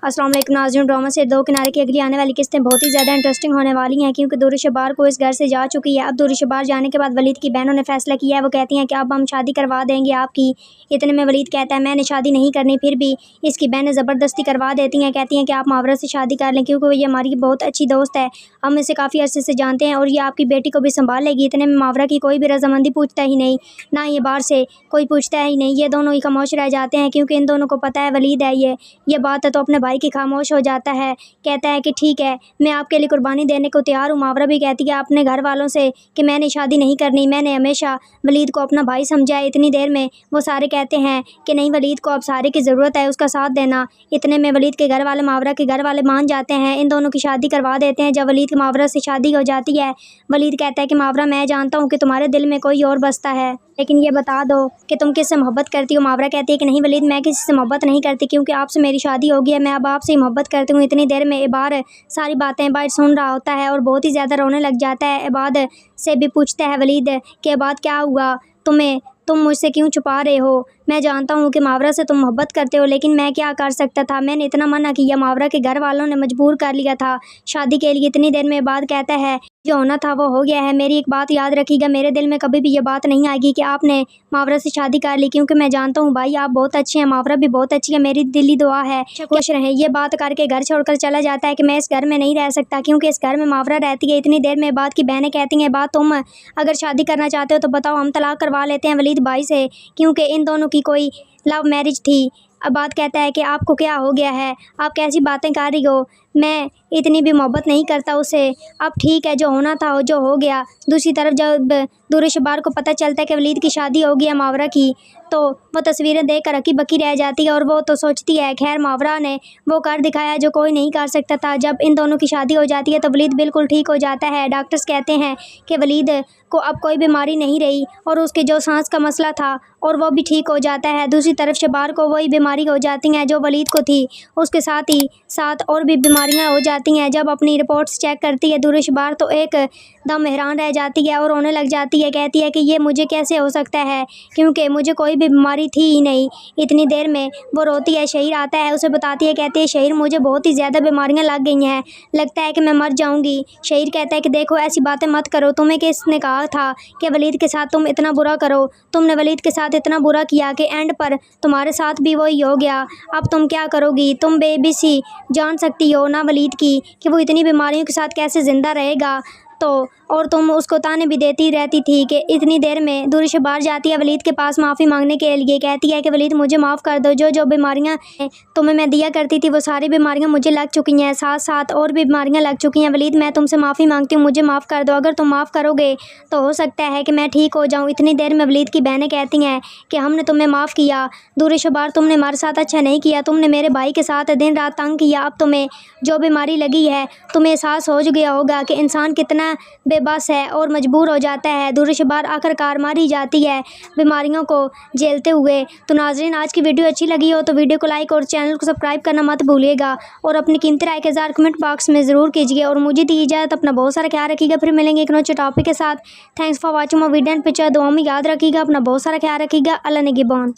अस्सलाम वालेकुम नाज़रीन, ड्रामा से दो किनारे की अगली आने वाली किस्तें बहुत ही ज़्यादा इंटरेस्टिंग होने वाली हैं क्योंकि दुर्र शबार को इस घर से जा चुकी है। अब दुर्र शबार जाने के बाद वलीद की बहनों ने फैसला किया है। वो कहती हैं कि अब हम शादी करवा देंगे आपकी। इतने में वलीद कहता है मैंने शादी नहीं करनी, फिर भी इसकी बहनें ज़बरदस्ती करवा देती हैं। कहती हैं कि आप मावरा से शादी कर लें क्योंकि ये हमारी बहुत अच्छी दोस्त है, हम इसे काफ़ी अरसे से जानते हैं और ये आपकी बेटी को भी संभाल लेगी। इतने में मावरा की कोई भी रजामंदी पूछता ही नहीं, ना ये बाहर से कोई पूछता ही नहीं। ये दोनों ही खामोश रह जाते हैं क्योंकि इन दोनों को पता है वलीद है ये बात है, तो अपने भाई की खामोश हो जाता है। कहता है कि ठीक है, मैं आपके लिए कुर्बानी देने को तैयार हूँ। मावरा भी कहती है अपने घर वालों से कि मैंने शादी नहीं करनी, मैंने हमेशा वलीद को अपना भाई समझा है। इतनी देर में वो सारे कहते हैं कि नहीं, वलीद को अब सारे की ज़रूरत है, उसका साथ देना। इतने में वलीद के घर वाले मावरा के घर वाले मान जाते हैं, इन दोनों की शादी करवा देते हैं। जब वलीद की मावरा से शादी हो जाती है, वलीद कहता है कि मावरा मैं जानता हूँ कि तुम्हारे दिल में कोई और बसता है, लेकिन ये बता दो कि तुम किससे मोहब्बत करती हो। मावरा कहती है कि नहीं वलीद, मैं किसी से मोहब्बत नहीं करती क्योंकि आपसे मेरी शादी हो गई है, मैं अब आपसे ही मोहब्बत करती हूँ। इतनी देर में इबार सारी बातें बाहर सुन रहा होता है और बहुत ही ज़्यादा रोने लग जाता है। इबाद से भी पूछता है वलीद कि इबाद क्या हुआ, तुम मुझसे क्यों छुपा रहे हो? मैं जानता हूँ कि मावरा से तुम मोहब्बत करते हो, लेकिन मैं क्या कर सकता था, मैंने इतना मना किया, मावरा के घर वालों ने मजबूर कर लिया था शादी के लिए। इतनी देर में इबाद कहता है जो होना था वो हो गया है। मेरी एक बात याद रखिएगा, मेरे दिल में कभी भी ये बात नहीं आएगी कि आपने मावरा से शादी कर ली क्योंकि मैं जानता हूँ भाई आप बहुत अच्छे हैं, मावरा भी बहुत अच्छी है, मेरी दिली दुआ है खुश रहें। ये बात करके घर छोड़कर चला जाता है कि मैं इस घर में नहीं रह सकता क्योंकि इस घर में मावरा रहती है। इतनी देर में इबाद की बहनें कहती हैं बात तुम अगर शादी करना चाहते हो तो बताओ, हम तलाक करवा लेते हैं वलीद भाई से क्योंकि इन दोनों की कोई लव मैरिज थी। अब बात कहता है कि आपको क्या हो गया है, आप कैसी बातें कर रही हो, मैं इतनी भी मोहब्बत नहीं करता उसे। अब ठीक है, जो होना था जो हो गया। दूसरी तरफ जब दुर्र शबार को पता चलता है कि वलीद की शादी हो गई है मावरा की, तो वो तस्वीरें देख कर हकी बकी रह जाती है और वो तो सोचती है खैर मावरा ने वो कर दिखाया जो कोई नहीं कर सकता था। जब इन दोनों की शादी हो जाती है तो वलीद बिल्कुल ठीक हो जाता है। डॉक्टर्स कहते हैं कि वलीद को अब कोई बीमारी नहीं रही और उसके जो सांस का मसला था और वो भी ठीक हो जाता है। दूसरी तरफ शबार को वही बीमारी हो जाती हैं जो वलीद को थी, उसके साथ ही साथ और भी बीमारियां हो जाती हैं। जब अपनी रिपोर्ट्स चेक करती है दुर्र शबार तो एक दम हैरान रह जाती है और रोने लग जाती है। कहती है कि ये मुझे कैसे हो सकता है क्योंकि मुझे कोई भी बीमारी थी ही नहीं। इतनी देर में वो रोती है, शहीर आता है, उसे बताती है, कहती है शहीर मुझे बहुत ही ज़्यादा बीमारियां लग गई हैं, लगता है कि मैं मर जाऊंगी। शहीर कहता है कि देखो ऐसी बातें मत करो, तुम्हें किसने कहा था कि वलीद के साथ तुम इतना बुरा करो, तुमने वलीद के साथ इतना बुरा किया कि एंड पर तुम्हारे साथ भी वही हो गया। अब तुम क्या करोगी, तुम बेबी सी जान सकती हो ना वलीद की कि वो इतनी बीमारियों के साथ कैसे ज़िंदा रहेगा, तो और तुम उसको ताने भी देती रहती थी। कि इतनी देर में दुर्र शबार जाती है वलीद के पास माफ़ी मांगने के लिए, कहती है कि वलीद मुझे माफ़ कर दो, जो जो बीमारियां तुम्हें मैं दिया करती थी वो सारी बीमारियां मुझे लग चुकी हैं, साथ साथ और भी बीमारियां लग चुकी हैं। वलीद मैं तुमसे माफ़ी मांगती हूँ, मुझे माफ़ कर दो, अगर तुम माफ़ करोगे तो हो सकता है कि मैं ठीक हो जाऊँ। इतनी देर में वलीद की बहनें कहती हैं कि हमने तुम्हें माफ़ किया, दुर्र शबार तुमने हमारे साथ अच्छा नहीं किया, तुमने मेरे भाई के साथ दिन रात तंग किया, अब तुम्हें जो बीमारी लगी है तुम्हें एहसास हो गया होगा कि इंसान कितना बेबस है और मजबूर हो जाता है। दुर्र शबार आखिरकार मारी जाती है बीमारियों को झेलते हुए। तो नाज़रीन आज की वीडियो अच्छी लगी हो तो वीडियो को लाइक और चैनल को सब्सक्राइब करना मत भूलिएगा और अपनी कीमती राय के ज़ार कमेंट बॉक्स में ज़रूर कीजिए और मुझे दी इजाज़त, अपना बहुत सारा ख्याल रखिएगा। फिर मिलेंगे एक नए टॉपिक के साथ। Thanks for watching my video and picture. दुआ में याद रखिएगा, अपना बहुत सारा ख्याल रखिएगा। अल्लाह निगहबान।